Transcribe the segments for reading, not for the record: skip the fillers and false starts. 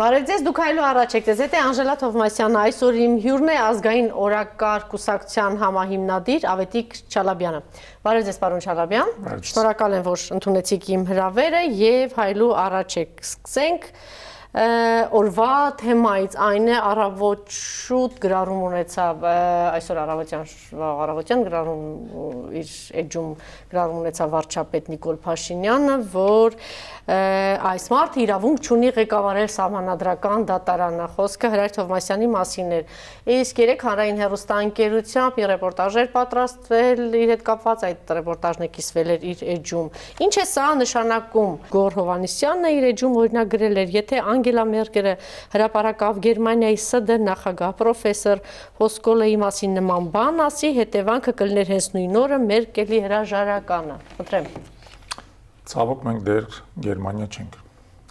Բարև ձեզ, դուք այլու առաջ եք, ձեզ հետ է Անժելա Թովմասյանը, այսօր իմ հյուրն է ազգային օրակարգ կուսակցության համահիմնադիր Ավետիք Չալաբյանը։ Բարև ձեզ, պարոն Չալաբյան, շնորհակալ եմ, որ ընդունեցիք իմ հրավերը եւ հայլու առաջ եք։ Սկսենք օրվա թեմայից, այն է առավոտ շուտ գրառում ունեցավ, այսօր առավոտյան գրառում իր էջում գրառում ունեցավ վարչապետ Նիկոլ Փաշինյանը, որ այս մարդը իրավունք չունի ղեկավարել սահմանադրական դատարանը, խոսքը Հրայր Թովմասյանի մասին էր։ Իսկ երեք հանրային հեռուստաընկերությամբ մի ռեպորտաժ էր պատրաստվել իր հետ կապված, այդ ռեպորտաժն է կիսվել էր իր էջում։ Ինչ է սա նշանակում։ Գոռ Հովհաննիսյանն իր էջում օրինակ գրել էր, եթե Անգելա Մերկելը հրապարակավ Գերմանիայի ՍԴ նախագահ պրոֆեսոր Հոսկոլեի մասին նման բան ասի, հետևանքը կլիներ հենց նույն օրը Մերկելի հրաժարականը։ Խնդրեմ։ Ցավոք մենք դեռ Գերմանիա չենք,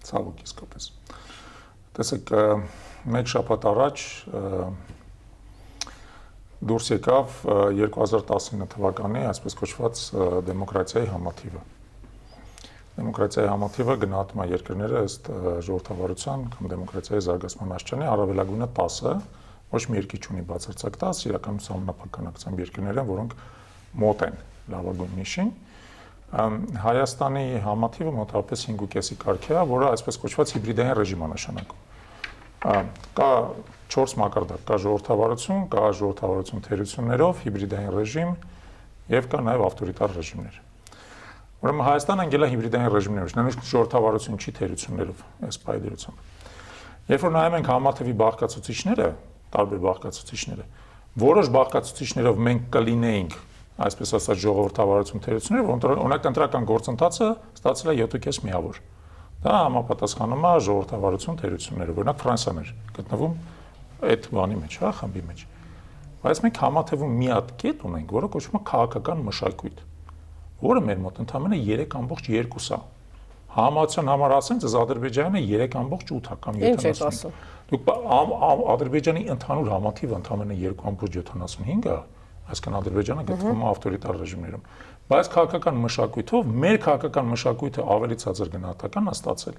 ցավոք իսկապես։ Տեսեք, մեկ շաբաթ առաջ դուրս եկավ 2019 թվականի այսպես կոչված դեմոկրատիայի համաթիվը։ Դեմոկրատիայի համաթիվը գնահատում է երկրները ըստ ժողովրդավարության կամ դեմոկրատիայի զարգացման աստիճանի առավելագույնը 10-ը, ոչ մի երկիր չունի բացարձակ 10, իրականում համապատասխանությամբ երկրներ են, որոնք մոտ են լավագույն նիշին։ Հայաստանի համաթիվը մոտավորապես 5.5-ի կարգի է, որը այսպես կոչված հիբրիդային ռեժիմ է նշանակում։ Կա 4 մակարդակ, կա ժողովրդավարություն, կա ժողովրդավարություն թերություններով, հիբրիդային ռեժիմ եւ կա նաեւ ավտորիտար ռեժիմներ։ Ուրեմն Հայաստանը անգելա հիբրիդային ռեժիմներով, նույնիսկ ժողովրդավարություն չի թերություններով, այս պայդերությամբ։ Երբ որ նայում ենք համաթվի բաղկացուցիչները, տարբեր բաղկացուցիչները, որոշ բաղկացուցիչներով մենք կլինեինք, այսպես ասած, ժողովրդավարություն թերություններ, որոնք օրինակ ընտրական գործընթացը ստացել է 7.5 միավոր։ Դա համապատասխանում է ժողովրդավարություն թերությունները, օրինակ Ֆրանսիան էր գտնվում այդ բանի մեջ, հա, խմբի մեջ։ Բայց մենք համաթվում մի հատ կետ ունենք, որը կոչվում է քաղաքական մշակույթ, որը մեր մոտ ընդամենը 3.2 է։ Համացան համար ասենք, ձեզ Ադրբեջանը 3.8 կամ 70։ Դուք Ադրբեջանի ընդհանուր համաթիվը ընդամենը 2.75 է, այսինքն Ադրբեջանը գտնվում է ավտորիտար ռեժիմներում։ Բայց քաղաքական մշակույթով մեր քաղաքական մշակույթը ավելի ցածր գնահատական է ստացել,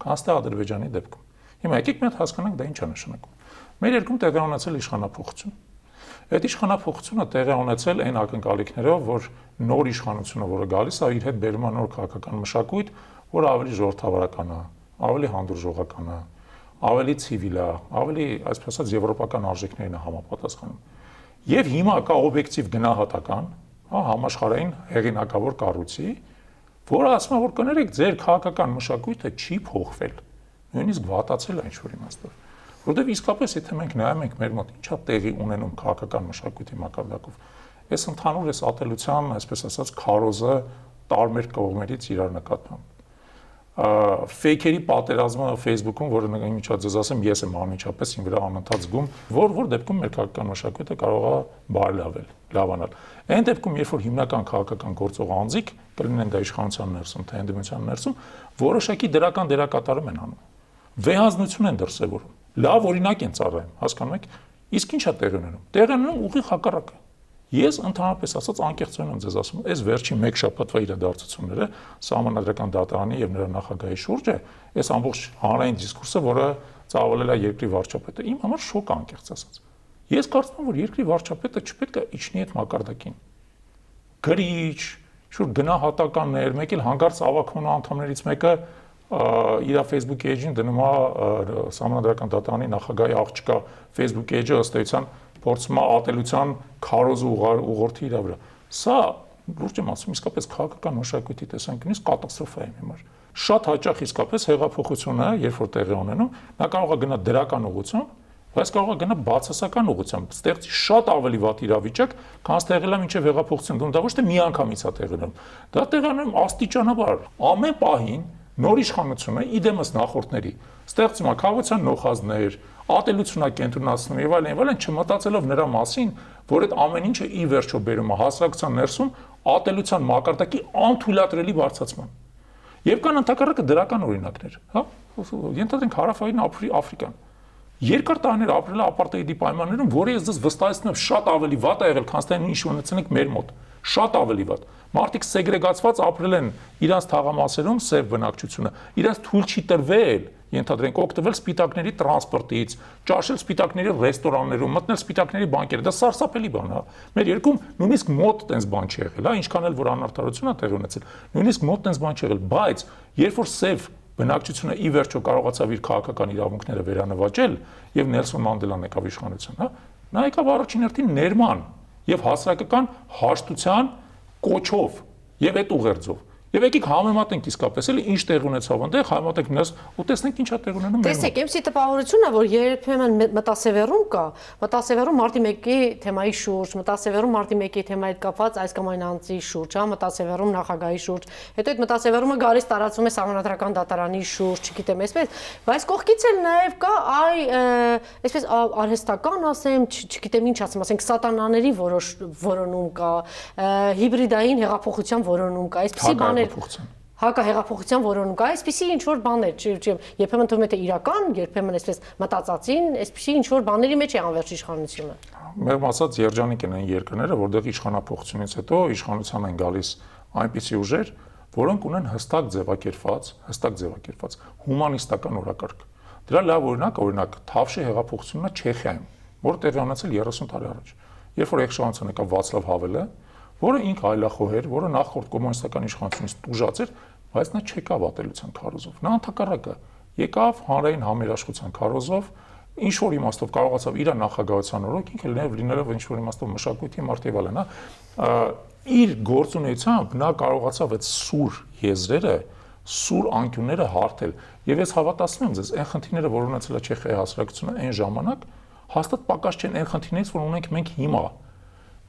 քան թե Ադրբեջանի դեպքում։ Հիմա եկեք մի հատ հասկանանք դա ինչ է նշանակում։ Մեր երկրում տեղի ունեցել իշխանափոխություն։ Այդ իշխանափոխությունը տեղի ունեցել այն ակնկալիքներով, որ նոր իշխանությունը, որը գալիս է, իր հետ բերում է նոր քաղաքական մշակույթ, որը ավելի ժողովրդավարական է, ավելի հանդուրժողական է, ավելի ցիվիլ է, ավելի, այսպես ասած, եվրոպական արժեքներին է համապատասխանում։ Եվ հիմա կա օբյեկտիվ գնահատական, համաշխարհային հեղինակավոր կառույցի, որը ասում է, որ կներեք, ձեր քաղաքական մշակույթը չի փոխվել, նույնիսկ վատացել է ինչ-որ իմաստով։ Որտեւ իսկապես եթե մենք նայում ենք մեր մոտ ինչա տեղի ունենում քաղաքական մշակույթի մակարդակով, այս ընդհանուր այս ատելության, այսպես ասած, քարոզը տարբեր կողմերից իրար նկատմամբ։ Ֆեյքերի պատերազմը Facebook-ում, որը նույնիսկ ձեզ ասեմ, ես եմ անմիջապես ին վրա անընդհատ զգում, որ դեպքում մեր քաղաքական մշակույթը կարող է բարելավել, լավանալ։ Այն դեպքում, երբ որ հիմնական քաղաքական գործող անձիկ կլինեն դա իշխանության ներսում, թե ընդդիմության ներսում, որոշակի դրական դերակատարում են անում։ Վեհանձնություն են դրսևորում։ Լավ օրինակ են ծառայում, հասկանում եք։ Իսկ ի՞նչ է տեղի ունենում։ Տեղի ունենում ուղիղ հակառակը։ Ես ընդհանրապես ասած անկեղծորեն եմ ձեզ ասում, այս վերջին մեկ շաբաթվա իրադարձությունները սահմանադրական դատարանի եւ նրա նախագահի շուրջը, այս ամբողջ հանրային դիսկուրսը, որը ծավալել է երկրի վարչապետը, իմ համար շոկ է անկեղծ ասած։ Ես կարծում եմ, որ երկրի վարչապետը չպետք է իջնի այդ մակարդակին։ Գրիչ, շուտ գնահատականներ, մեկ էլ հանկարծ ավակոնը անդամներից մեկը իր Facebook էջին դնում է սահմանադրական դատարանի նախագահի աղջկա Facebook էջը ըստ էության փորձում է ատելության քարոզը ուղղորդի իր վրա։ Սա լուրջ եմ ասում, իսկապես քաղաքական մշակույթի տեսանկյունից կատաստրոֆա է իմ համար։ Շատ հաճախ իսկապես հեղափոխությունը, երբ որ տեղի ունենում, նա կարող է գնա դրական ուղղությամբ, բայց կարող է գնա բացասական ուղղությամբ, ստեղծի շատ ավելի վատ իրավիճակ, քան տեղել է մինչև հեղափոխություն։ Դա ոչ թե միանգամից է տեղի ունենում։ Դա տեղի ունենում աստիճանաբար։ Ամեն պահին նոր իշխանությունը իդեմս նախորդների ստեղծում է քաղաքական նոխազներ, ատելություն է կենտրոնացնում եւ այլն, չմտածելով նրա մասին, որ այդ ամեն ինչը ի վերջո բերում է հասարակության ներսում ատելության մակարդակի անթույլատրելի բարձրացման։ Եվ կան ընդհակառակը դրական օրինակներ, հա, ենթադրենք հարավային Աֆրիկան։ Երկար տարիներ ապրել է ապարտեիդի պայմաններում, որը ես ձեզ վստահեցնում եմ շատ ավելի վատ է եղել, քան թե ինչ ունեցել ենք մեր մոտ։ Շատ ավելի վատ։ Մարդիկ սեգրեգացված ապրել են իրանց թաղամասերում սև բնակչությունը, իրանց թույլ չի տրվել ենթադրենք օգտվել սպիտակների տրանսպորտից, ճաշել սպիտակների ռեստորաններում, մտնել սպիտակների բանկեր, դա սարսափելի բան է։ Մեր երկում նույնիսկ մոտ տենց բան չի եղել, հա, ինչքան էլ որ անարդարություն է տեղի ունեցել, նույնիսկ մոտ տենց բան չի եղել, բայց երբ որ սև բնակչությունը ի վերջո կարողացավ իր քաղաքական իրավունքները վերանվաճել եւ Նելսոն Մանդելան եկավ իշխանության, հա, նա եկավ առաջին հերթին ներման եւ հասարակական հաշտության կոչով եւ այդ ուղերձով։ Եվ եկեք համեմատենք իսկապես էլի ինչ տեղ ունեցավ այնտեղ, համեմատենք նրանց ու տեսնենք ինչա տեղ ունենում մեր։ Տեսեք, MC տպավորությունն է, որ երբեմն մտասևեռում կա, մտասևեռում մարտի 1-ի թեմայի շուրջ, մտասևեռում մարտի 1-ի թեմայի հետ կապված այս կամ այն անձի շուրջ, հա, մտասևեռում նախագահի շուրջ, հետո այդ մտասևեռումը գալիս տարածվում է Սահմանադրական դատարանի շուրջ, չգիտեմ, այսպես, բայց կողքից էլ նաև կա այսպես արհեստական ասեմ, չգիտեմ ինչ ասեմ, ասենք սատանաների որոնում կա, հիբրիդային հեղափոխության որոնում կա, այսպիսի բաներ հակահեղափոխության որոնում կա, այսպիսի ինչ-որ բաներ, երբեմն թվում է թե իրական, երբեմն այսպես մտածածին, այսպիսի ինչ-որ բաների մեջ է անվերջ իշխանությունը։ Մեղմ ասած երջանիկ են այն երկրները, որտեղ իշխանափոխությունից հետո իշխանության են գալիս այնպիսի ուժեր, որոնք ունեն հստակ ձևակերպված հումանիստական օրակարգ։ Դրա լավ օրինակ Թավշի հեղափոխությունն է Չեխիայում, որը տեղի ունեցել 30 տարի առաջ։ Երբ որ իշխանության եկավ Վացլավ Հավելը, որը ինքը այլախոհ էր, որը նախորդ կոմունիստական իշխանությունից տուժած էր, բայց նա չեկավ ատելության քարոզով։ Նա ընդհակառակը եկավ հանրային համերաշխության քարոզով, ինչ որ իմաստով կարողացավ իր նախագահության օրոք, ինքը նաև լինելով ինչ որ իմաստով մշակույթի մարդ եւ այլն, իր գործունեությամբ նա կարողացավ այդ սուր եզրերը, սուր անկյունները հարթել։ Եվ ես հավատացնում եմ ձեզ, այն խնդիրները, որ ունեցել է Չեխիայի հասարակությունը այն ժամանակ, հաստատ պակաս չեն այն խնդիրներից, որ ունենք մենք հիմա։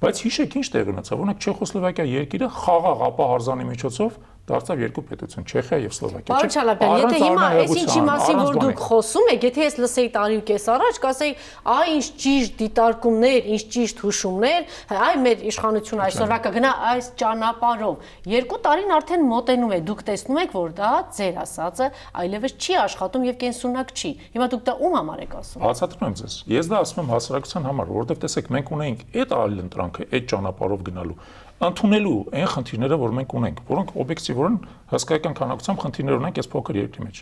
Բայց հիշեք ինչ տեղ ունեցավ, օրինակ Չեխոսլովակիա երկիրը խաղաղ ապահարզանի միջոցով դարձավ երկու պետություն, Չեխիա եւ Սլովակիա։ Պարոն Չալաբյան, եթե հիմա այս ինչի մասին որ դուք խոսում եք, եթե ես լսեի տարի ու կես առաջ, կասեի, այ ինչ ճիշտ դիտարկումներ, ինչ ճիշտ հուշումներ, այ մեր իշխանությունը այսօրվա կգնա այս ճանապարհով։ 2 տարին արդեն մոտենում է, դուք տեսնում եք, որ դա ձեր ասածը այլևս չի աշխատում եւ կենսունակ չի։ Հիմա դուք դա ում համար եք ասում։ Բացատրում եմ ձեզ։ Ես դա ասում եմ հասարակության համար, որովհետեւ տեսեք, մենք ունենք այդ այլընտրանքը, այդ ճանապարհով գնալու ընդունելու այն խնդիրները, որ մենք ունենք, որոնք օբյեկտիվորեն հսկայական քանակությամբ խնդիրներ ունենք այս փոքր երկրի մեջ։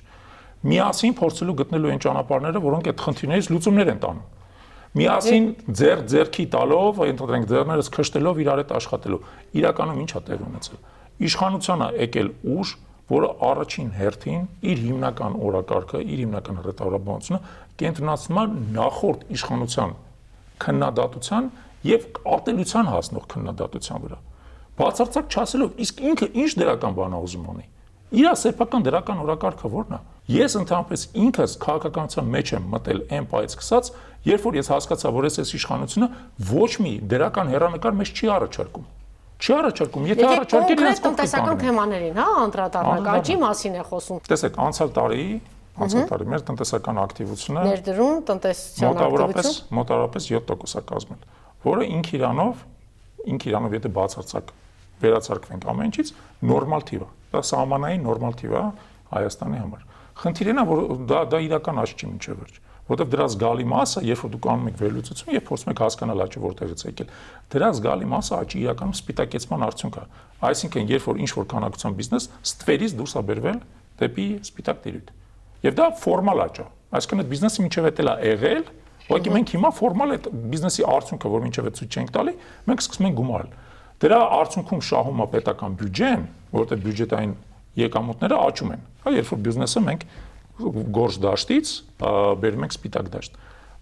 Միասին փորձելու գտնելու այն ճանապարհները, որոնք այդ խնդիրներից լուծումներ են տանում։ Միասին ձեռքի տալով, ընդհանրենք ձեռներս քշտելով իրար հետ աշխատելու։ Իրականում ի՞նչ է տեղ ունեցել։ Իշխանությանը եկել ուժ, որը առաջին հերթին իր հիմնական օրակարգը, իր հիմնական հռետորաբանությունը կենտրոնացնում է նախորդ իշխանության քննադատության եւ ատելության հասնող քննադատության վրա։ Բացարձակ չասելով, իսկ ինքը ինչ դրական բան է ուզում անի։ Իր սեփական դրական օրակարգը ո՞րն է։ Ես ընդհանրապես ինքս քաղաքականության մեջ եմ մտել այն պայից սկսած, երբ որ ես հասկացա, որ այս իշխանությունը ոչ մի դրական հեռանկար մեզ չի առաջարկում։ Չի առաջարկում, եթե առաջարկել իրենց տնտեսական թեմաներին, հա, անդրադառնանք, աճի մասին է խոսում։ Տեսեք, անցյալ տարի մեր տնտեսական ակտիվությունը ներդրում տնտեսության ակտիվություն մոտավորապես 7% է կազմել, որը ինք իրանով եթե բացարձակ վերացարկվենք ամեն ինչից, նորմալ թիվ է։ Դա սահմանային նորմալ թիվ է Հայաստանի համար։ Խնդիրն է, որ դա իրական աճ չի մինչև վերջ, որովհետև դրա զգալի մասը, երբ որ դուք անում եք վերլուծություն եւ փորձում եք հասկանալ աճը որտեղից է եկել, դրա զգալի մասը աճի իրականում սպիտակեցման արդյունք է։ Այսինքն, երբ որ ինչ-որ քանակության բիզնես ստվերից դուրս է բերվել դեպի սպիտակ տիրույթ։ Եվ դա ֆորմալ աճ է։ Այսինքն, այդ բիզնեսը մինչև էդ էլ է եղել, ուղղակի մենք հիմա ֆորմալ այդ բիզնեսի արդյունքը, որ մինչև այդ ցույց չենք տալի, մենք սկսում ենք գումարել։ Դրա արդյունքում շահում է պետական բյուջեն, որտեղ բյուջետային եկամուտները աճում են։ Հա, երբ որ բիզնեսը մենք գորշ դաշտից բերում ենք սպիտակ դաշտ։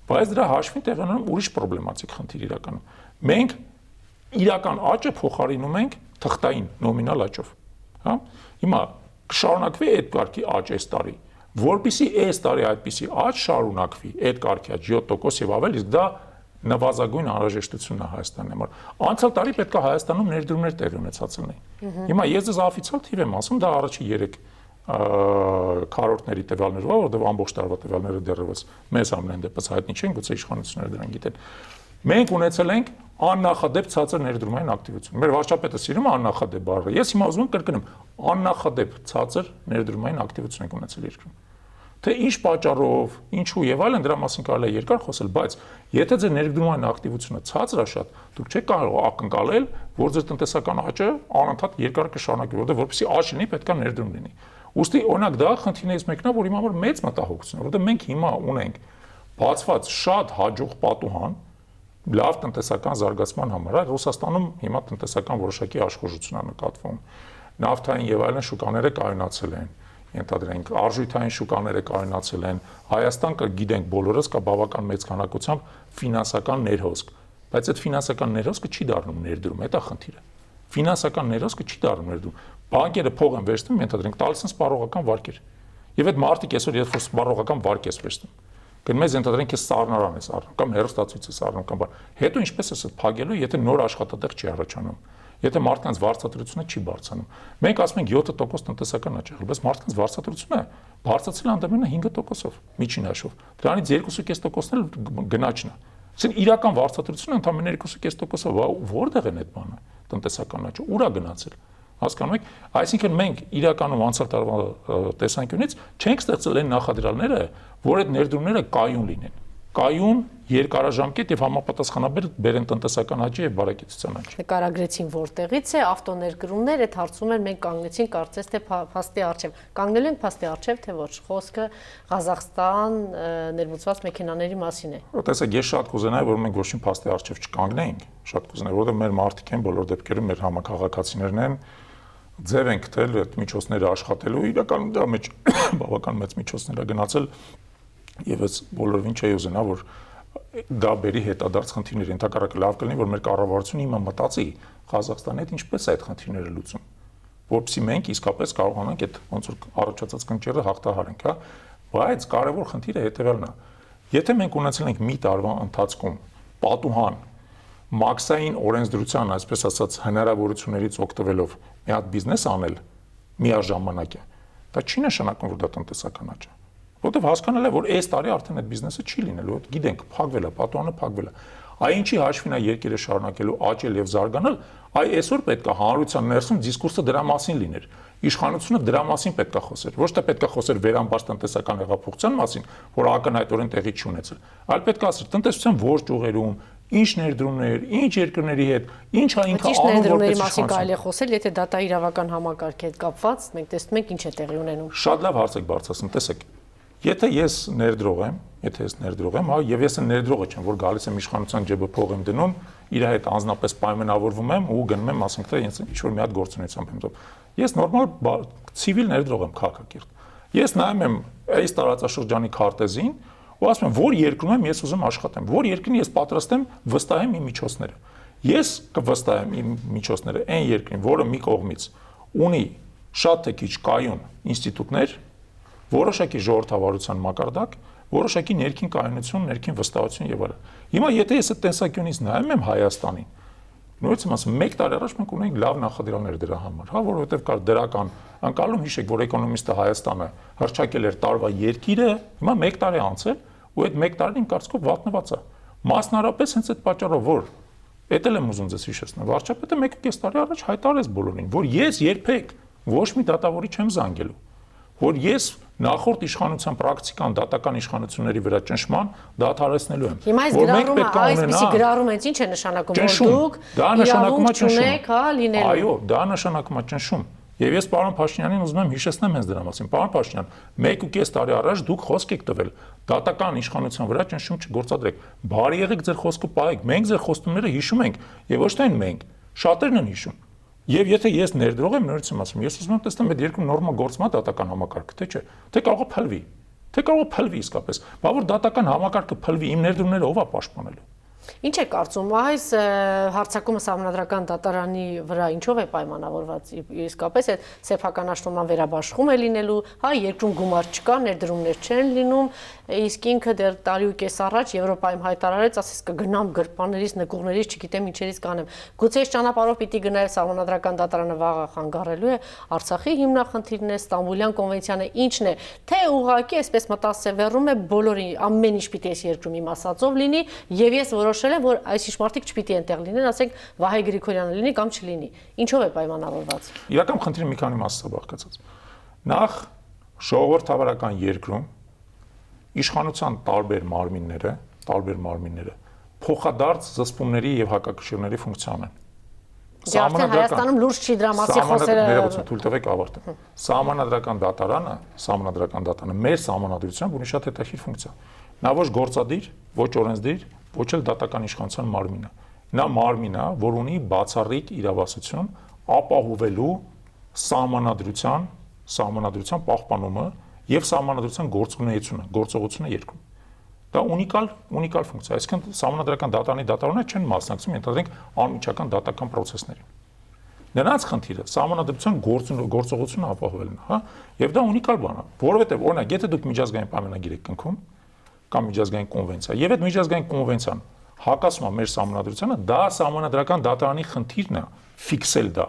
Բայց դրա հաշվին տեղ ունենում ուրիշ պրոբլեմատիկ խնդիր իրականում։ Մենք իրական աճը փոխարինում ենք թղթային նոմինալ աճով։ Հա, հիմա կշարունակվի այդ կարգի աճ այս տարի, որpիսի այս տարի այդպիսի աճ շարունակվի, այդ կարգի աճ 7% եւ ավել, իսկ դա նվազագույն անհրաժեշտությունն է Հայաստանի համար։ Անցյալ տարի պետք է Հայաստանում ներդրումներ տեղի ունեցած լինեին։ Հիմա ես ձեզ օֆիցիալ թիվ եմ ասում, դա առաջի 3 քառորդների տվյալներով, որովհետև ամբողջ տարվա տվյալները դեռևս մեզ ամեն դեպս հայտնի չեն, գուցե իշխանությունները դրան գիտեն։ Մենք ունեցել ենք աննախադեպ ցածր ներդրումային ակտիվություն։ Մեր վարչապետը սիրում է աննախադեպ բառը։ Ես հիմա ուզում եմ կրկնեմ, աննախադեպ ցածր ներդրումային ակտիվություն ենք ունեցել երկրում։ Թե ինչ պատճառով, ինչու եւ այլն, դրա մասին կարելի է երկար խոսել, բայց եթե ձեր ներդրումային ակտիվությունը ցածր է շատ, դուք չեք կարող ակնկալել, որ ձեր տնտեսական աճը անընդհատ երկար կշարունակվի, որովհետեւ որպեսզի աճ լինի, պետք է ներդրում լինի։ Ոստի օրինակ դա խնդիրներից մեկն է, որ իմ համար մեծ մտահոգություն է, որովհետեւ մենք հիմա ունենք բացված շատ հաջող պատուհան լավ տնտեսական զարգացման համար, Ռուսաստանում հիմա տնտեսական որոշակի աշխուժություն է նկատվում։ Նավթային եւ այլն շուկաները կայունացել են, ենթադրենք արժույթային շուկաները կայունացել են, Հայաստան կա գիտենք բոլորս կա բավական մեծ քանակությամբ ֆինանսական ներհոսք, բայց այդ ֆինանսական ներհոսքը չի դառնում ներդրում, դա խնդիրը։ Ֆինանսական ներհոսքը չի դառնում ներդրում։ Բանկերը փող են վերցնում, ենթադրենք տալիս են սպառողական վարկեր։ Եվ այդ մարդիկ այսօր երբ որ սպառողական վարկ ես վերցնում, գնում ես ենթադրենք ես սառնարան ես առնում կամ հեռուստացույց ես առնում կամ բան։ Հետո ինչպես ես փակելու, եթե նոր աշխատատեղ չի առաջանում։ Եթե մարդկանց վարձատրությունը չի բարձրանում։ Մենք ասում ենք 7% տնտեսական աճ, բայց մարդկանց վարձատրությունը բարձրացել ընդամենը 5%-ով, միջին հաշվով։ Դրանից 2.5%-ն էլ գնաճն է։ Այսինքն իրական վարձատրությունը ընդամենը 2.5%-ով, որտեղ են այդ բանը տնտեսական աճը, ուր է գնացել։ Հասկանում եք, այսինքն մենք իրականում անցյալ տարվա տեսանկյունից չենք ստեղծել այն նախադրյալները, որ այդ ներդրումները կայուն լինեն։ Կայուն, երկարաժամկետ եւ համապատասխանաբար բերեն տնտեսական աճի եւ բարեկեցության աճի։ Նկարագրեցին որտեղից է ավտոներկրումներ, այդ հարցում են մենք կանգնեցին կարծես թե փաստի արչեւ։ Կանգնելու ենք փաստի արչեւ, թե ոչ, խոսքը Ղազախստան ներմուծված մեքենաների մասին է։ Տեսեք, ես շատ կուզենայի, որ մենք ոչինչ փաստի արչեւ չկանգնեինք, շատ կուզենայի, որովհետեւ մեր մարդիկ են բոլոր դեպքերում մեր համակարգացիներն են ձև են գտել այդ միջոցները աշխատելու, իրականում դա մեջ բավական մեծ միջոցներ է գնացել եւ ես բոլորովին չի ուզենա, որ դա բերի հետադարձ խնդիրներ, ընդհակառակը լավ կլինի, որ մեր կառավարությունը հիմա մտածի Ղազախստանի հետ ինչպես է այդ խնդիրները լուծում, որովհետեւ մենք իսկապես կարողանանք այդ ոնց որ առաջացած կնճիռը հաղթահարենք, հա, բայց կարևոր խնդիրը հետեւյալն է։ Եթե մենք ունեցել ենք մի տարվա ընթացքում պատուհան մաքսային օրենսդրության, այսպես ասած, հնարավորություններից օգտվելով մի հատ բիզնես անել միաժամանակ է, դա չի նշանակում, որ դա տնտեսական աճ է։ Որտեվ հասկանալ է, որ այս տարի արդեն այդ բիզնեսը չի լինելու, գիտենք, փակվել է, պատուհանը փակվել է։ Այ ինչի հաշվին է երկիրը շարունակելու աճել եւ զարգանալ, այ այսօր պետք է հանրության ներսում դիսկուրսը դրա մասին լիներ։ Իշխանությունը դրա մասին պետք է խոսեր, ոչ թե պետք է խոսեր վերամբարձ տնտեսական հեղափոխության մասին, որ ակնհայտորեն տեղի չի ունեցել, այլ պետք է ասել տնտեսության ողջ ուղերում, ինչ ներդրումներ, ինչ երկրների հետ, ինչ է ինքը անում որպես մասին կարելի է խոսել, եթե դատա իրավական համակարգի հետ կապված, մենք տեսնում ենք ինչ է տեղի ունենում։ Շատ լավ հարց եք բարձրացնում, տեսեք։ Եթե ես ներդրող եմ, հա, եւ ես ներդրողը չեմ, որ գալիս եմ իշխանության ջեբը փող եմ դնում, իր հետ անձնապես պայմանավորվում եմ ու գնում եմ, ասենք թե ինձ ինչ որ մի հատ գործունեությամբ եմ դնում։ Ես նորմալ ցիվիլ ներդրող եմ քաղաքակիրթ։ Ես նայում եմ այս տարածաշրջանի քարտեզին ու ասում եմ, որ երկրում եմ ես ուզում աշխատեմ, որ երկրին ես պատրաստ եմ վստահեմ իմ միջոցները։ Ես կվստահեմ իմ միջոցները այն երկրին, որը մի կողմից ունի շատ թե քիչ կայուն ինստիտուտներ, որոշակի ժողովրդավարության մակարդակ, որոշակի ներքին կայունություն, ներքին վստահություն եւ այլն։ Հիմա եթե ես այդ տեսանկյունից նայում եմ Հայաստանին, նույնիսկ եմ ասում 1 տարի առաջ մենք ունեինք լավ նախադրյալներ դրա համար, հա, որովհետեւ կար դրական անկալում, հիշեք, որ էկոնոմիստը Հայաստանը հռչակել էր տարվա երկիրը, հիմա 1 տարի անցել ու այդ 1 տարին իմ կարծիքով վատնված է։ Մասնարարպես հենց այդ պատճառով, որ էտել եմ ուզում ձեզ հիշեցնել, վարչապետը 1.5 տարի առաջ հայտարարեց բոլորին, որ ես երբեք ոչ մի դատավորի չեմ զանգելու, որ ես նախորդ իշխանության պրակտիկան դատական իշխանությունների վրա ճնշման դադարեցնելու եմ։ Հիմա այս գրառումը, այսպիսի գրառումը ինչ է նշանակում, որ դուք իրավունք չունեք, հա, լինելու։ Այո, դա նշանակում է ճնշում։ Եվ ես պարոն Փաշինյանին ուզում եմ հիշեցնեմ հենց դրա մասին։ Պարոն Փաշինյան, 1.5 տարի առաջ դուք խոսք եք տվել դատական իշխանության վրա ճնշում չգործադրեք։ Բարի եղեք ձեր խոսքը պահեք։ Մենք ձեր խոստումները հիշում ենք, եւ ոչ թե մենք, շատերն են հիշում։ Եվ եթե ես ներդրող եմ, նորից եմ ասում, ես ուզում եմ տեսնել այդ երկրում նորմալ գործում է դատական համակարգը, թե չէ, թե կարող է փլվի, թե կարող է փլվի իսկապես։ Բա որ դատական համակարգը փլվի, իմ ներդրումները ով է պաշտպանելու։ Ինչ է կարծում, այս հարցակումը Սահմանադրական դատարանի վրա ինչով է պայմանավորված, իսկապես այդ սեփականաշնորհման վերաբաշխում է լինելու, հա, երկրում գումար չկա, ներդրումներ չեն լինում, իսկ ինքը դեռ տարի ու կես առաջ Եվրոպայում հայտարարեց, ասես կգնամ գրպաններից, նկուղներից, չգիտեմ ինչերից կանեմ։ Գուցե այս ճանապարհով պիտի գնալ Սահմանադրական դատարանը վաղը խանգարելու է Արցախի հիմնախնդիրն է, Ստամբուլյան կոնվենցիան է, ինչն է, թե ուղղակի այսպես մտածելվեռում է բոլորի ամեն ինչ պիտի այս երկրում իմ ասածով լինի, եւ ես որոշել եմ, որ այս մարդիկ չպիտի այնտեղ լինեն, ասենք Վահե Գրիգորյանը լինի կամ չլինի։ Ինչով է պայմանավորված։ Իրական խնդիրը մի քանի մասից է բաղկացած։ Նախ ժողովրդավարական երկրում իշխանության տարբեր մարմինները փոխադարձ զսպումների եւ հակակշիռների ֆունկցիա ունեն։ Արդեն Հայաստանում լուրջ չի դրա մասի խոսերը։ Ներողություն, թույլ տվեք ավարտեմ։ Սահմանադրական դատարանը մեր սահմանադրությամբ ունի շատ հետաքրքիր ֆունկցիա։ Նա ոչ գործադիր, ոչ օրենսդիր, ոչ էլ դատական իշխանության մարմին է։ Նա մարմին է, որ ունի բացառիկ իրավասություն ապահովելու սահմանադրության պահպանումը եւ սահմանադրության գործողությունը երկրում։ Դա ունիկալ ֆունկցիա, այսինքն սահմանադրական դատարանի դատարանները չեն մասնակցում ենթադրենք անմիջական դատական process-ներին։ Նրանց խնդիրը սահմանադրության գործողությունը ապահովելն է, հա, եւ դա ունիկալ բան է, որովհետեւ օրինակ, եթե դուք միջազգային պայմանագիր եք կնքում կամ միջազգային կոնվենցիա, եւ այդ միջազգային կոնվենցիան հակասում է մեր սահմանադրությանը, դա սահմանադրական դատարանի խնդիրն է ֆիքսել դա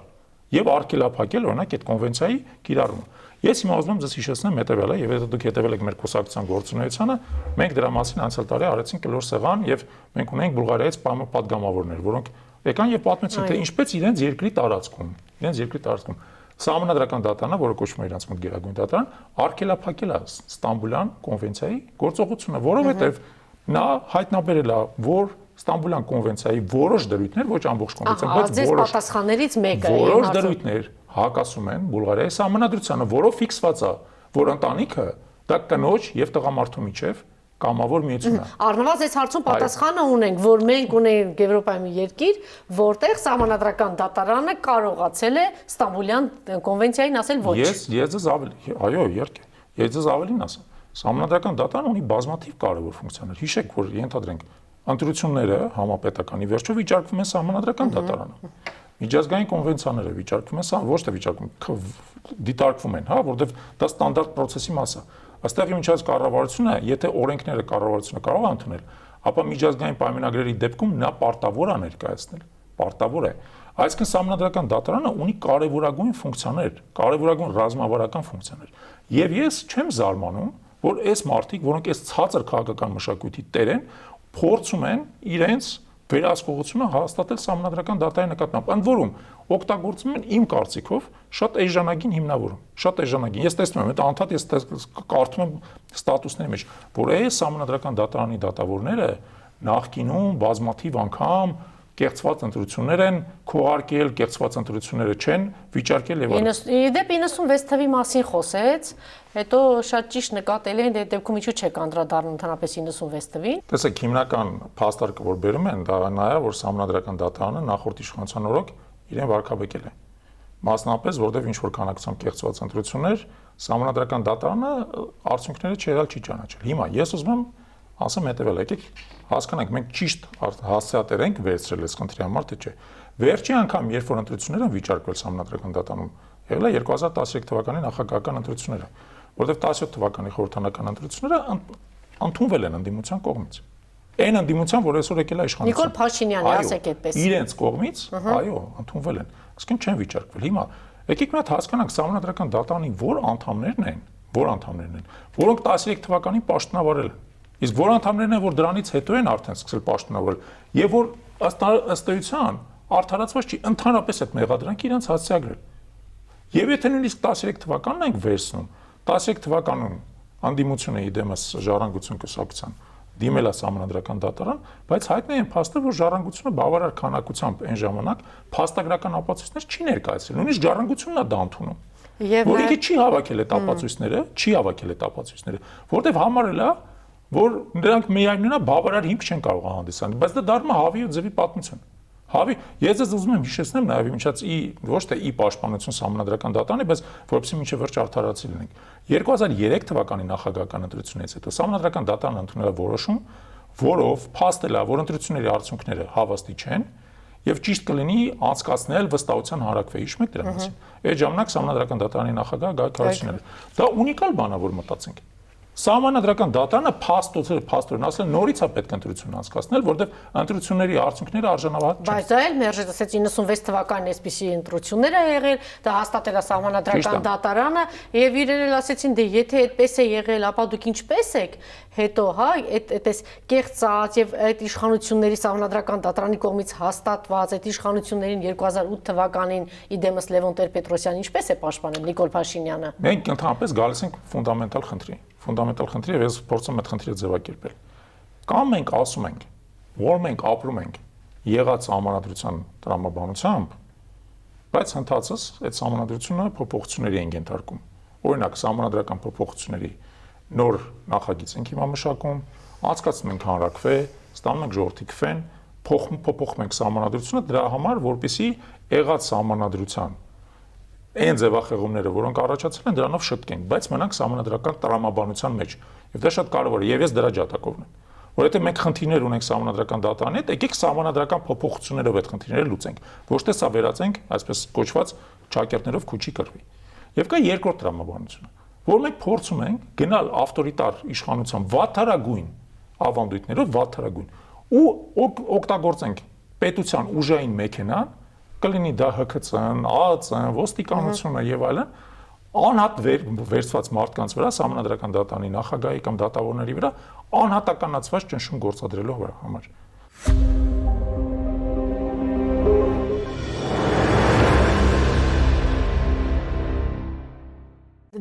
եւ արգելափակել օրինակ այդ կոնվենցիայի կիրառումը։ Ես հիմա ուզում եմ ձեզ հիշեցնեմ հետեւյալը, եւ եթե դուք հետեւել եք մեր կուսակցության գործունեությանը, մենք դրա մասին անցյալ տարի արեցինք կլոր սեղան եւ մենք ունենք Բուլղարիայից պատգամավորներ, որոնք եկան եւ պատմեցին թե ինչպես իրենց երկրի տարածքում Սահմանադրական դատարանը, որը կոչվում է իրանց մոտ գերագույն դատարան, արգելափակել է Ստամբուլյան կոնվենցիայի գործողությունը, որովհետեւ նա հայտնաբերել է, որ Ստամբուլյան կոնվենցիայի որոշ դրույթներ, ոչ ամբողջ կոնվենցիան, բայց որոշ պատասխաններից մեկը որոշ դրույթներ հակասում են Բուլղարիայի սահմանադրությանը, որով ֆիքսված է, որ ընտանիքը դա կնոջ եւ տղամարդու միջև կամավոր միություն է։ Առնվազն այս հարցում պատասխանը ունենք, որ մենք ունենք Եվրոպայի մի երկիր, որտեղ սահմանադրական դատարանը կարողացել է Ստամբուլյան կոնվենցիային ասել ոչ։ Ես ձեզ ավելի, այո, իհարկե։ Ես ձեզ ավելին ասեմ։ Սահմանադրական դատարանը ունի բազմաթիվ կարևոր ֆունկցիաներ։ Հիշեք, որ ենթադրենք ընտրությունները համապետականի վերջով վիճարկվում են սահմանադրական դատարանում։ Միջազգային կոնվենցիաները վիճարկվում են, ոչ թե վիճարկվում, դիտարկվում են, հա, որովհետև դա ստանդարտ process-ի մաս է։ Այստեղ միջազգային կառավարությունը, եթե օրենքները կառավարությունը կարող է ընդունել, ապա միջազգային պայմանագրերի դեպքում նա պարտավոր է ներկայացնել, պարտավոր է։ Այսինքն սահմանադրական դատարանը ունի կարևորագույն ֆունկցիաներ, կարևորագույն ռազմավարական ֆունկցիաներ։ Եվ ես չեմ զարմանում, որ այս մարդիկ, որոնք այս ցածր քաղաքական մշակույթի տեր են, փորձում են իրենց վերահսկողությունը հաստատել սահմանադրական դատարանի նկատմամբ։ Ընդ որում օգտագործում են իմ կարծիքով շատ էժանագին հիմնավորում, շատ էժանագին։ Ես տեսնում եմ, այդ անդադ ես կարդում եմ ստատուսների մեջ, որ այս սահմանադրական դատարանի դատավորները նախկինում բազմաթիվ անգամ կեղծված ընտրություններ են քողարկել, կեղծված ընտրությունները չեն վիճարկել եւ այլն։ Իդեպ 96 թվի մասին խոսեց, հետո շատ ճիշտ նկատել են, դե դեպքում ինչու չեք անդրադառնում ընդհանրապես 96 թվին։ Տեսեք, հիմնական փաստարկը, որ բերում են, դա նա է, որ սահմանադրական դատարանը նախորդ իշխանության օրոք իրեն վարկաբեկել է։ Մասնապես, որտեղ ինչ որ քանակությամբ կեղծված ընտրություններ, սահմանադրական դատարանը արդյունքները չեղալ չի ճանաչել։ Հիմա ես ուզում եմ ասեմ հետևել եկեք հասկանանք մենք ճիշտ հասցեատեր ենք վերցրել այս խնդրի համար թե չէ վերջի անգամ երբ որ ընտրությունները են վիճարկվել սահմանադրական դատարանում եղել է 2013 թվականի նախագահական ընտրությունները որովհետև 17 թվականի խորհրդանական ընտրությունները ընդունվել են ընդդիմության կողմից այն ընդդիմության որ այսօր եկել է իշխանության Նիկոլ Փաշինյանի ասեք այդպես իրենց կողմից այո ընդունվել են այսինքն չեն վիճարկվել հիմա եկեք մի հատ հասկանանք սահմանադրական դատարանի որ անդամներն են որոնք 13 թվականին պաշտոնավարել են Իսկ որ անդամներն են, որ դրանից հետո են արդեն սկսել պաշտոնավորել, եւ որ ըստ էության արդարացված չի, ընդհանրապես այդ մեղադրանքը իրենց հասցեագրել։ Եվ եթե նույնիսկ 13 թվականն ենք վերցնում, 13 թվականում անդիմությունը իդեմս ժառանգություն կուսակցության դիմել է սահմանադրական դատարան, բայց հայտնի է փաստը, որ ժառանգությունը բավարար քանակությամբ այն ժամանակ փաստագրական ապացույցներ չի ներկայացրել։ Նույնիսկ ժառանգությունն է դա ընդունում։ Որ ինքը չի հավաքել այդ ապացույցները, որտեղ համարել է որ նրանք միայնունա բավարար հիմք չեն կարող հանդիսանալ, բայց դա դառնում է հավի ու ձևի պատմություն։ Հավի, ես ձեզ ուզում եմ հիշեցնեմ նաև իմիջած ոչ թե պաշտպանություն սահմանադրական դատարանի, բայց որովհետեւ մինչև վերջ արդարացի լինենք։ 2003 թվականի նախագահական ընտրությունից հետո սահմանադրական դատարանը ընդունել է որոշում, որով փաստել է, որ ընտրությունների արդյունքները հավաստի չեն եւ ճիշտ կլինի անցկացնել վստահության հանրակրվե։ Հիշում եք դրա մասին։ Այդ ժամանակ սահմանադրական դատարանի նախագահ Գագիկ Հարությունյանը։ Դա ունիկալ բան է, որ մտածենք։ Սահմանադրական դատարանը փաստորեն ասել նորից է պետք ընտրություն անցկացնել, որտեղ ընտրությունների արդյունքները արժանավահ չեն։ Բայց դա էլ մերժեց, ասեց 96 թվականին այսպիսի ընտրություններ է եղել, դա հաստատել է սահմանադրական դատարանը, եւ իրեն էլ ասեցին, դե եթե այդպես է եղել, ապա դուք ինչպես եք, հետո հա, այդպես կեղծած եւ այդ իշխանությունների սահմանադրական դատարանի կողմից հաստատված այդ իշխանություններին 2008 թվականին իդեմս Լևոն Տեր-Պետրոսյանը ինչպես է պաշտպանել Նիկոլ Փաշինյանը։ Մենք ընդհանրապես գալիս ենք ֆունդամենտալ խնդրի եւ ես փորձում եմ այդ խնդիրը ձևակերպել։ Կամ մենք ասում ենք, որ մենք ապրում ենք եղած համանadrության տրամաբանությամբ Բայց ընթացս այդ սահմանադրությունը փոփոխությունների են ենթարկում։ Օրինակ, սահմանադրական փոփոխությունների նոր նախագիծ ենք հիմա մշակում, անցկացնում ենք հանրակրվե, ստանում ենք ժողովրդի քվեն, փոփոխում ենք սահմանադրությունը դրա համար, որպեսզի եղած սահմանադրության այն ձևախեղումները, որոնք առաջացել են, դրանով շտկենք, բայց մնանք սահմանադրական տրամաբանության մեջ։ Եվ դա շատ կարևոր է, եւ ես դրա ջատագովն եմ։ Որովհետեւ մենք խնդիրներ ունենք սահմանադրական դատարանի հետ, եկեք սահմանադրական փոփոխություններով այդ խնդիրները լուծենք։ Ոչ թե սա վերածենք, այսպես կոչված ճակերտներով քուչի կռվի։ Եվ կա երկրորդ տրամաբանությունը, որ մենք փորձում ենք գնալ ավտորիտար իշխանության վատթարագույն ավանդույթներով, վատթարագույն ու օգտագործենք պետության ուժային մեքենան, կլինի դա ՀՔՑ-ն, ԱԱԾ-ն, ոստիկանությունը եւ այլն, անհատ վերցված մարդկանց վրա, սահմանադրական դատարանի նախագահի կամ դատավորների վրա անհատականացված ճնշում գործադրելու համար։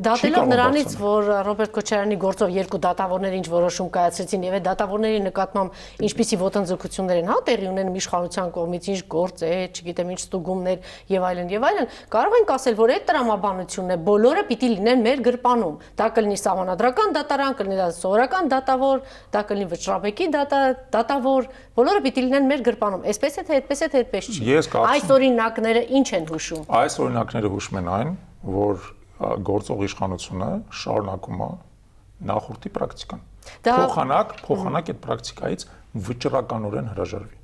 Դատելով նրանից, որ Ռոբերտ Քոչարյանի գործով երկու դատավորներ ինչ որոշում կայացրեցին եւ այդ դատավորների նկատմամբ ինչպիսի ոտնձգություններ են տեղի ունենում իշխանության կողմից, ինչ գործ է, չգիտեմ ինչ ստուգումներ եւ այլն, կարող ենք ասել, որ այդ տրամաբանությունն է, բոլորը պիտի լինեն մեր գրպանում։ Դա կլինի սահմանադրական դատարան, կլինի դա սովորական դատավոր, դա կլինի վճռաբեկի դատավոր, բոլորը պիտի լինեն մեր գրպանում։ Այսպես է թե այդպես է թե այդպես չի։ Այս օրինակները ինչ են հուշում։ Այս օրինակները հուշում են այն, որ գործող իշխանությունը շարունակում է նախորդի պրակտիկան։ Փոխանակ այդ պրակտիկայից վճռականորեն հրաժարվի։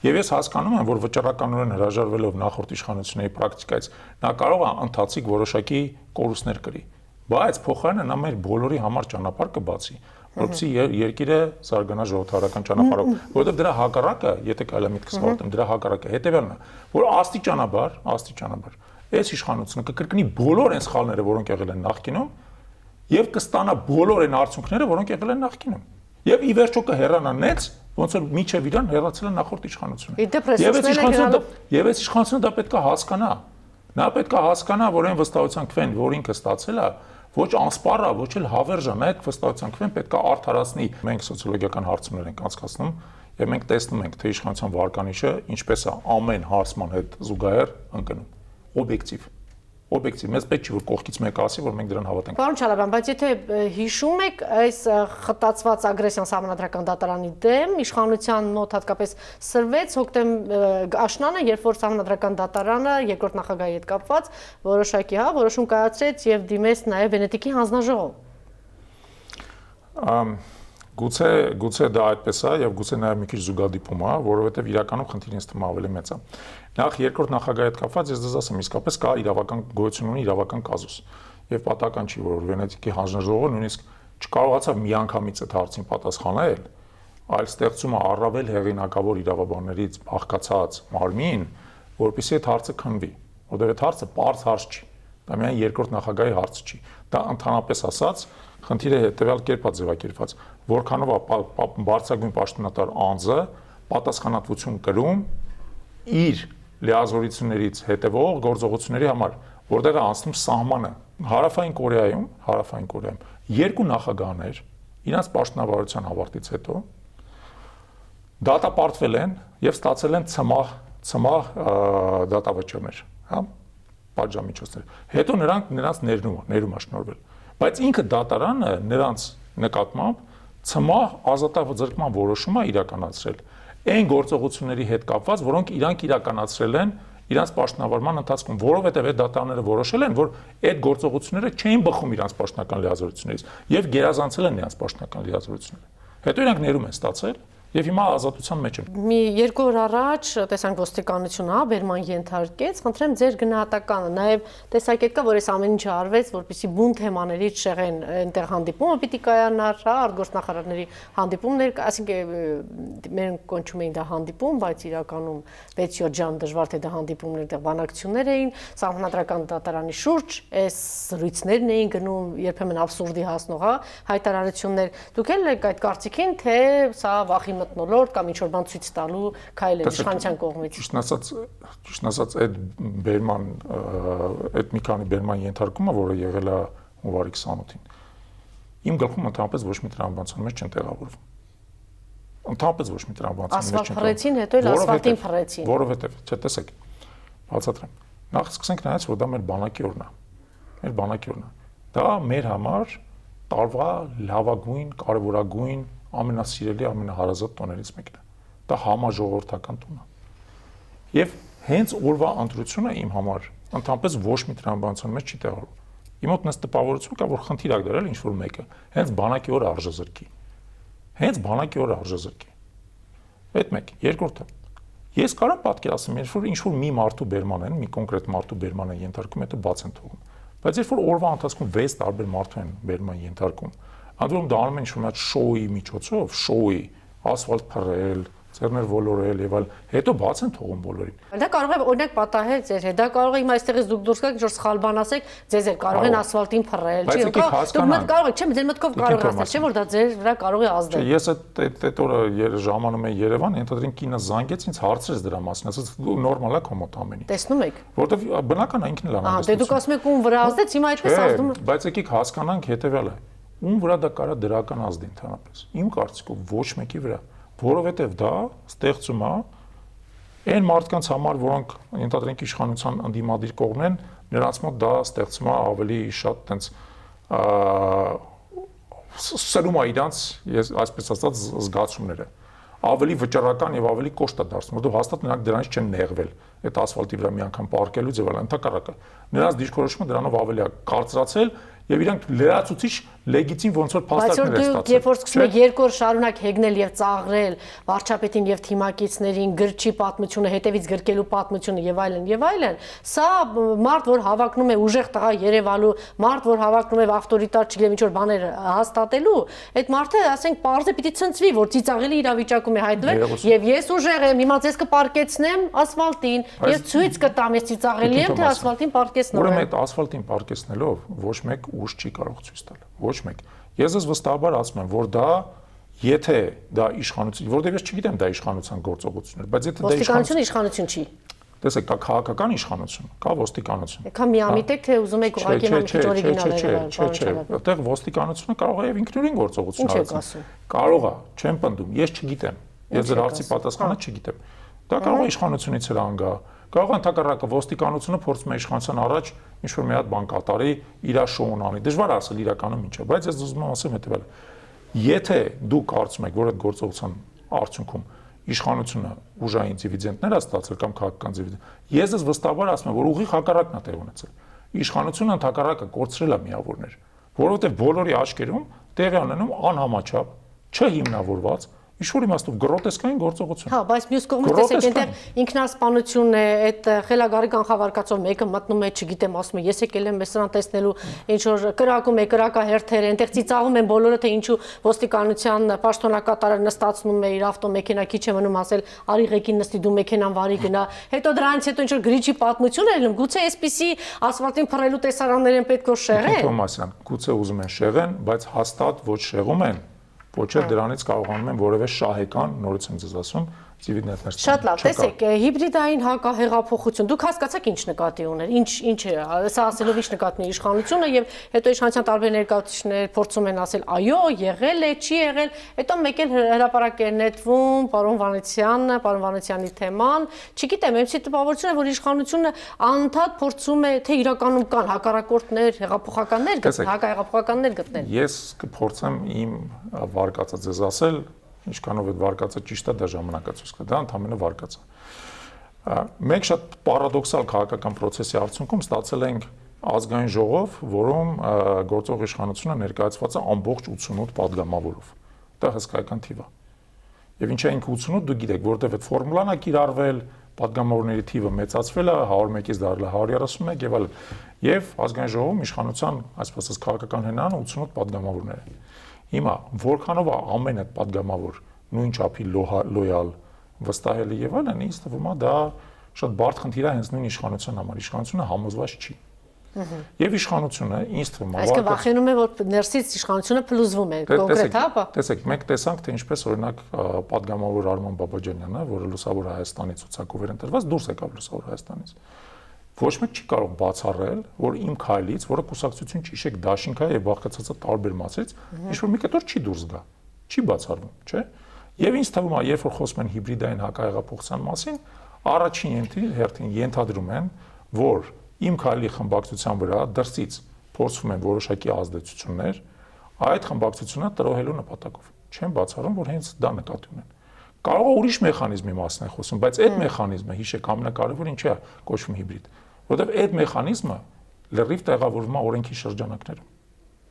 Եվ ես հասկանում եմ, որ վճռականորեն հրաժարվելով նախորդ իշխանությունների պրակտիկայից նա կարող է ընթացիկ որոշակի կորուստներ կրի, բայց փոխարենը նա մեր բոլորի համար ճանապարհ կբացի, որովհետեւ երկիրը զարգանա ժողովրդական ճանապարհով, որովհետեւ դրա հակառակը, եթե կարելի է միտքս հաղորդեմ, դրա հակառակը հետեւյալն է, որ աստիճանաբար այս իշխանությունը կկրկնի բոլոր այն սխալները, որոնք եղել են նախկինում, եւ կստանա բոլոր այն արդյունքները, որոնք եղել են նախկինում։ Եվ ի վերջո կհեռանա նենց, ոնց որ միջև իրան հեռացել է նախորդ իշխանությունը։ Եվ այս իշխանությունը դա պետք է հասկանա։ Նա պետք է հասկանա, որ այն վստահության քվեն, որ ինքը ստացել է, ոչ անսպառ է, ոչ էլ հավերժ է, այդ վստահության քվեն պետք է արդարացնի։ Մենք սոցիոլոգիական հարցումներ ենք անցկացնում եւ մենք տեսնում ենք, թե իշխանության վարկանիշը ինչպես է ամեն հարցման հետ զուգահեռ ընկնում։ Օբյեկտիվ, մեզ պետք չի որ կողքից մեկը ասի, որ մենք դրան հավատենք։ Պարոն Չալաբյան, բայց եթե հիշում եք այս խտացված ագրեսիան սահմանադրական դատարանի դեմ, իշխանության մոտ հատկապես սրվեց աշնանը, երբ որ սահմանադրական դատարանը երկրորդ նախագահի հետ կապված որոշակի որոշում կայացրեց եւ դիմեց նաեւ Վենետիկի հանձնաժողով։ Գուցե դա այդպես է եւ գուցե նաեւ մի քիչ զուգադիպում է, որովհետեւ իրականում խնդիրը ինձ թվում է ավելի մեծ է։ Նախ երկրորդ նախագահի հետ կապված ես դες ասեմ, իսկապես կա իրավական գոյություն ունի իրավական կազուս։ Եվ պատահական չի, որ Վենետիկի հանձնաժողովը նույնիսկ չկարողացավ միանգամից այդ հարցին պատասխանել, այլ ստեղծում է առավել հեղինակավոր իրավաբաններից բաղկացած մարմին, որպեսզի այդ հարցը քննվի, որովհետեւ այդ հարցը պարզ հարց չի։ Դա միայն երկրորդ նախագահի հարց չի։ Դա ընդհանրապես ասած խնդիրը հետեւյալ կերպ է ձևակերպված, որքանով է բարձրագույն պաշտոնատար անձը պատասխանատվություն կրում իր լիազորություններից հետևող գործողությունների համար, որտեղ է անցնում սահմանը։ Հարավային Կորեայում երկու նախագահներ իրենց պաշտոնավարության ավարտից հետո դատապարտվել են եւ ստացել են ցմահ դատավճիռներ, պատժամիջոցներ։ Հետո նրանց ներում է շնորհվել։ Բայց ինքը դատարանը նրանց նկատմամբ ցմահ ազատազրկման որոշում է իրականացրել այն գործողությունների հետ կապված, որոնք իրանք իրականացրել են իրանց պաշտոնավարման ընթացքում, որովհետև այդ դատարանները որոշել են, որ այդ գործողությունները չէին բխում իրանց պաշտոնական լիազորություններից եւ գերազանցել են իրանց պաշտոնական լիազորությունները։ Հետո իրանք ներում են ստացել եւ հիմա ազատության մեջ են։ Մի երկու օր առաջ տեսանք ոստիկանությունը բերման ենթարկեց, խնդրեմ ձեր գնահատականը, նաեւ տեսակետ կա, որ այս ամեն ինչը արվեց, որպեսզի բուն թեմաներից շեղեն այնտեղ հանդիպումը պիտի կայանար, արտգործնախարարների հանդիպումներ, այսինքն մենք կոչում էին դա հանդիպում, բայց իրականում 6-7 ժամ դժվար թե դա հանդիպումներ, այդտեղ բանակցություններ էին, սահմանադրական դատարանի շուրջ այս զրույցներն էին գնում, երբեմն абսուրդի հասնող, հայտարարություններ։ Դուք էլ եք այդ կարծիքին, թե սա վախի մթնոլորտ կամ ինչ-որ բան ցույց տալու քայլ է իշխանության կողմից։ Ճիշտ ասած, այդ մի քանի բերման ենթարկումը, որը եղել է հունվարի 28-ին, իմ գլխում ընդհանրապես ոչ մի տրամաբանության մեջ չեն տեղավորվում։ Ընդհանրապես ոչ մի տրամաբանության մեջ չեն տեղավորվում։ Ասֆալտ փռեցին, հետո էլ ասֆալտին փռեցին։ Որովհետև, չէ, տեսեք, բացատրեմ։ Նախ սկսենք նայած, որ դա մեր բանակի օրն է։ Մեր բանակի օրն է։ Դա մեր համար տարվա լավագույն, կարևորագույն, ամենասիրելի, ամենահարազատ տոներից մեկն է։ Դա համաժողովրդական տուն է։ Եվ հենց օրվա ընտրությունը իմ համար ընդհանրապես ոչ մի տրամաբանության մեջ չի տեղավորվում։ Իմ մոտ նես տպավորություն կա, որ խնդիր ա դրել ինչ-որ մեկը, հենց բանակի օրը արժեզրկի։ Հենց բանակի օրը արժեզրկի։ Այդ մեկ, երկրորդը։ Ես կարող եմ պատկերացնել, երբ որ ինչ-որ մի մարդու բերման են, մի կոնկրետ մարդու բերման են ենթարկում, հետո բաց են թողում։ Բայց երբ որ օրվա ընթացքում 6 տարբեր մարդու են բերման ենթարկում, ընդ որում դա անում են ինչ-որ մի հատ շոուի միջոցով, շոուի, ասֆալտ փռել, ծերներ ոլորել եւ այլ, հետո բաց են թողում բոլորին։ Դա կարող է օրինակ պատահել ձեր հետ, դա կարող է հիմա այստեղից դուք դուրս գաք, ինչ-որ սխալ բան ասեք, ձեզ էլ կարող են ասֆալտին փռել, չի, դուք մտ կարող եք, չէ՞, ձեր մտքով կարող ասել, չէ՞ որ դա ձեր վրա կարող է ազդել։ Ես այդ օրը ժամանում եմ Երևան, ենթադրենք կինը զանգեց ինձ հարցրեց դրա մասին, ասաց նորմալ է քո մոտ ամեն ինչ։ Տեսնում եք։ Որտեվ բնական է ինքն էլ Դե դուք ասում եք ում վրա ազդեց, հիմա այդպես ազդում է։ Բայց եկեք հասկանանք հետեւյալը։ Ում վրա դա կարա դրական ազդի ընդհանրապես։ Իմ կարծիքով ոչ մեկի վրա, որովհետև դա ստեղծում է այն մարդկանց համար, որոնք ենթադրենք իշխանության ընդդիմադիր կողմն են, նրանց մոտ դա ստեղծում է ավելի շատ տենց սրում է իրանց, ես այսպես ասած, զգացումները ավելի վճռական եւ ավելի կոշտ է դարձնում, որովհետեւ հաստատ նրանք դրանից չեն նեղվել այդ ասֆալտի վրա մի անգամ պարկելուց եւ այլն, ընդհակառակը նրանց դիրքորոշումը դրանով ավելի է կարծրացել եւ իրանք լրացուցիչ լեգիտիմ ոնց որ փաստարկներ են ստացել։ Երբ որ սկսում եք երկու օր շարունակ հեգնել եւ ծաղրել վարչապետին եւ թիմակիցներին, գրչի պատմությունը, հետևից գրկելու պատմությունը եւ այլն, սա մարդ, որ հավակնում է ուժեղ տղա Երևալու, մարդ, որ հավակնում է ավտորիտար, չգիտեմ ինչ որ բաներ հաստատելու, այդ մարդը, ասենք, պարզե պիտի ցնցվի, որ ծիծաղելի իրավիճակում է հայտնվել եւ ես ուժեղ եմ, հիմա ձեզ կպարկեցնեմ ասֆալտին, ես ցույց կտամ, ես ծիծաղելի եմ, թե ասֆալտին պարկեցնեմ։ Ուրեմն այդ ասֆալտին պարկեցնելով ոչ մեկ ուժ չի կարող ցույց տալ։ Ոչ մեկ։ Ես ես վստահաբար ասում եմ, որ դա եթե դա իշխանություն, որտեղ ես չգիտեմ դա իշխանության գործողություններ, բայց եթե դա իշխանություն չի։ Տեսեք, կա քաղաքական իշխանություն, կա ոստիկանություն։ Եկա միամիտ եք, թե ուզում եք ուղղակի մի քիչ օրիգինալներ Չէ, այդտեղ ոստիկանությունը կարող է եւ ինքնուրույն գործողություն արել։ Կարող է, չեմ պնդում, ես չգիտեմ։ Ես դրա հարցի պատասխանը չգիտեմ։ Դա կարող է իշխանությունից հրան գա։ Կարող է ընդհակառակը ոստիկանությունը փորձում է իշխանության առաջ ինչ-որ մի հատ բան կատարի, իր շոուն անի։ Դժվար ասել իրականում ինչ է, բայց ես ուզում եմ ասեմ հետեւյալը։ Եթե դուք կարծում եք, որ այդ գործողության արդյունքում իշխանությունը ուժային դիվիդենտներ է ստացել կամ քաղաքական դիվիդենտ, ես վստահաբար ասում եմ, որ ուղիղ հակառակն է տեղ ունեցել։ Իշխանությունը ընդհակառակը կորցրել է միավորներ, որովհետև բոլորի աչքերում տեղի ունենում անհամաչափ, չհիմնավորված ինչ-որ իմաստով գրոտեսկային գործողություն։ Հա, բայց մյուս կողմից տեսեք, այնտեղ ինքնասպանությունն է, այդ խելագարի կանխավարկածով մեկը մտնում է, չգիտեմ, ասում է, ես եկել եմ մեզ սրան տեսնելու, ինչ որ կրակում է, կրակահերթեր է, այնտեղ ծիծաղում են բոլորը, թե ինչու ոստիկանության պաշտոնակատարը նստացնում է իր ավտոմեքենա, քիչ է մնում ասել, արի ղեկին նստի, դու մեքենան վարի գնա։ Հետո դրանից հետո ինչ որ գրիչի պատմություն է ելնում, գուցե այսպիսի ասֆալտին փռելու տեսարաններ են պետք որ շեղեն։ Թոմասյան, գուցե ուզում են շեղեն, բայց հաստատ ոչ շեղում են։ Ոչ էլ դրանից կարողանում են որևէ շահեկան, նորից եմ ձեզ ասում, դիվիդենտներ ստանալ։ Շատ լավ, տեսեք, հիբրիդային հակահեղափոխություն, դուք հասկացաք ինչ նկատի ուներ, ինչ է, սա ասելով ինչ նկատի ունի իշխանությունը եւ հետո իշխանության տարբեր ներկայացուցիչներ փորձում են ասել, այո, եղել է, չի եղել, հետո մեկ էլ հրապարակ է նետվում պարոն Վանեցյանի թեման, չգիտեմ, MC տպավորությունն է, որ իշխանությունը անընդհատ փորձում է թե իրականում կան հակառակորդներ, հեղափոխականներ գտնել, հակահեղափոխականներ գտնել։ Ես կփորձեմ իմ վարկածը ձեզ ասել, ինչքանով այդ վարկածը ճիշտ է, դա ժամանակացույց կա, դա ընդհանրապես վարկած է։ Մենք շատ պարադոքսալ քաղաքական process-ի արդյունքում ստացել ենք ազգային ժողով, որում գործող իշխանությունը ներկայացված է ամբողջ 88 падգամավորով։ Դա հսկայական թիվ է։ Եվ ինչ է ինքը 88, դուք գիտեք, որովհետև այդ ֆորմուլան է կիրառվել, падգամավորների թիվը մեծացվել է, 101-ից դարձել է 131 եւ այլն։ Եվ ազգային ժողովում իշխանության, այսպես ասած, քաղաքական հենարանը 88 падգամավորներ են։ Հիմա որքանով է ամեն այդ падգամավոր նույն չափի լոյալ, վստահելի եւ այլն, ինձ թվում է դա շատ բարդ խնդիր է հենց նույն իշխանության համար։ Իշխանությունը համոզված չի։ Եվ իշխանությունը ինձ թվում է Այսինքն վախենում է, որ ներսից իշխանությունը փլուզվում է, կոնկրետ հա։ Տեսեք, մենք տեսանք, թե ինչպես օրինակ падգամավոր Արման Բաբաջանյանը, որը Լուսավոր Հայաստանից ցուցակով էր ընտրված, դուրս եկավ Լուսավոր Հայաստանից։ Ոչ մեկ չի կարող բացառել, որ իմ քայլից, որը կուսակցություն ճիշտ դաշինք է եւ բաղկացած է տարբեր մասից, ինչ-որ մի կետոր չի դուրս գա, չի բացառվում, չէ՞։ Եվ ինձ թվում է, երբ որ խոսում են հիբրիդային հակահեղափոխության մասին, առաջին հերթին ենթադրում են որ իմ քայլի խմբակցության վրա դրսից փորձվում են որոշակի ազդեցություններ, այդ խմբակցությունը տրոհելու նպատակով։ Չեմ բացառում, որ հենց դա նկատի ունեն։ Կարող է ուրիշ մեխանիզմի մասն է խոսում, բայց այդ մեխանիզմը, հիշեք, ամենակարևորը ինչի է կոչվում հիբրիդ, որովհետև այդ մեխանիզմը լրիվ տեղավորվում է օրենքի շրջանակներում։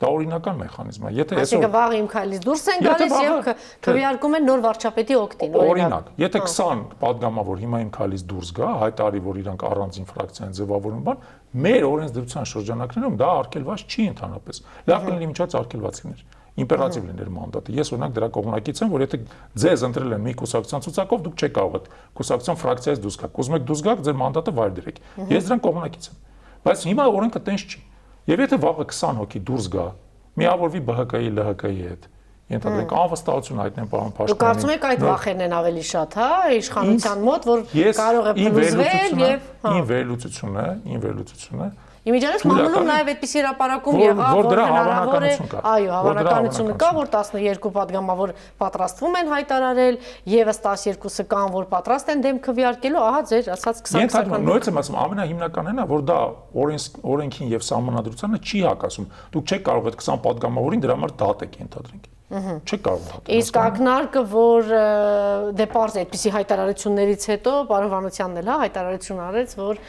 Դա օրինական մեխանիզմ է։ Եթե այսինքն վաղ իմ քայլից դուրս են գալիս եւ քվեարկում են նոր վարչապետի օգտին, օրինակ, եթե 20 падգամավոր հիմա իմ քայլից դուրս գա, հայտարարի, որ իրանք առանձին ֆրակցիա են ձևավորում, բան, մեր օրենսդրության շրջանակներում դա արգելված չի ընդհանրապես։ Լավ կլինի միջած արգելված լիներ։ Իմպերատիվ լիներ մանդատը։ Ես օրինակ դրա կողմնակից եմ, որ եթե ձեզ ընտրել են մի կուսակցության ցուցակով, դուք չեք կարող այդ կուսակցության ֆրակցիայից դուրս գաք։ Ուզում եք դուրս գաք, ձեր մանդատը վայր դրեք։ Ես դրան կողմնակից եմ։ Բայց հիմա օրենքը տենց չի։ Եվ եթե վաղը 20 հոգի դուրս գա, միավորվի ԲՀԿ-ի, ԼՀԿ-ի հետ, ենթադրենք անվստահություն հայտնեն պարոն Փաշինյանի։ Դուք կարծում եք այդ վախերն են ավելի շատ, հա, իշխանության մոտ, որ կարող է փլուզվել եւ իմ վերլուծությունը Իմիջիայլոց մամուլում նաև այդպիսի հրապարակում եղավ, որ հնարավոր է, այո, հավանականությունը կա, որ 12 падգամավոր պատրաստվում են հայտարարել, եւս 12-ը կան, որ պատրաստ են դեմ քվեարկելու, ահա ձեր ասած 20-ական։ Նույնպես եմ ասում, ամենահիմնականն է, որ դա օրենքին եւ սահմանադրությանը չի հակասում։ Դուք չեք կարող այդ 20 падգամավորին դրա համար դատեք ենթադրենք։ Չեք կարող դատել։ Իսկ ակնարկը, որ դե պարզ է այդպիսի հայտարարություններից հետո պարոն Վանոցյանն էլ հա հայտարարություն արեց, որ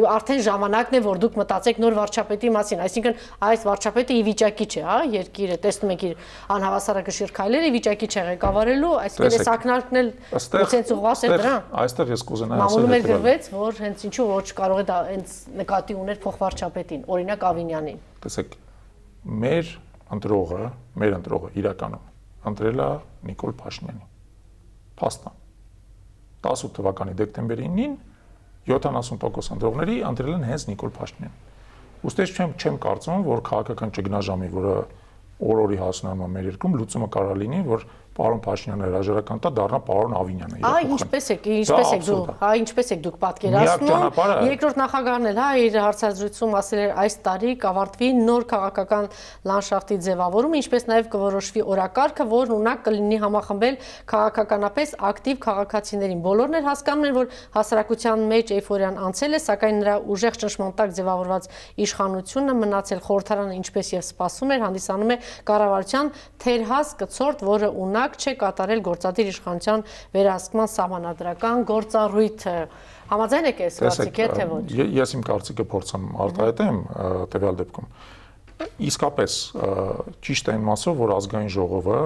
արդեն ժամանակն է, որ դուք մտածեք նոր վարչապետի մասին, այսինքն այս վարչապետը ի վիճակի չէ, հա, երկիրը տեսնում եք իր անհավասարակշիռ քայլերը ի վիճակի չէ ղեկավարելու, այսինքն այս ակնարկն էլ ցենց ուղղված է դրան։ Այստեղ ես կուզենայի ասել մամուլում էլ գրվեց, որ հենց ինչու ոչ կարող է դա հենց նկատի ուներ փոխվարչապետին, օրինակ Ավինյանին։ Տեսեք, մեր ընտրողը իրականում ընտրել է Նիկոլ Փաշինյանին։ Փաստան։ 18 թվականի դեկտեմբերի 9-ին 70% ընտրողների ընտրել են հենց Նիկոլ Փաշինյանին։ Ուստի չեմ կարծում, որ քաղաքական ճգնաժամի, որը օր-օրի հասնում է մեր երկրում, լուծումը կարող լինի, որ պարոն Փաշինյանը հրաժարական տա դառնա պարոն Ավինյանը։ Ինչպես եք դուք պատկերացնում։ Երկրորդ նախագահն էլ, հա, իր հարցազրույցում ասել էր այս տարի կավարտվի նոր քաղաքական լանդշաֆտի ձևավորումը, ինչպես նաև կորոշվի օրակարգը, որն ունակ կլինի համախմբել քաղաքականապես ակտիվ քաղաքացիներին։ Բոլորն էլ հասկանում են, որ հասարակության մեջ էյֆորիան անցել է, սակայն նրա ուժեղ ճնշման տակ ձևավորված իշխանությունը մնացել խորհրդարանը, ինչպես եւ սպասում էր, հանդիսանում է կառավարության թերհաս կցորդ, որը ունակ չէ կատարել գործադիր իշխանության վերահսկման սահմանադրական գործառույթը։ Համաձայն եք այս կարծիքի հետ, թե ոչ։ Ես իմ կարծիքը փորձեմ արտահայտեմ տվյալ դեպքում։ Իսկապես ճիշտ է այն մասով, որ ազգային ժողովը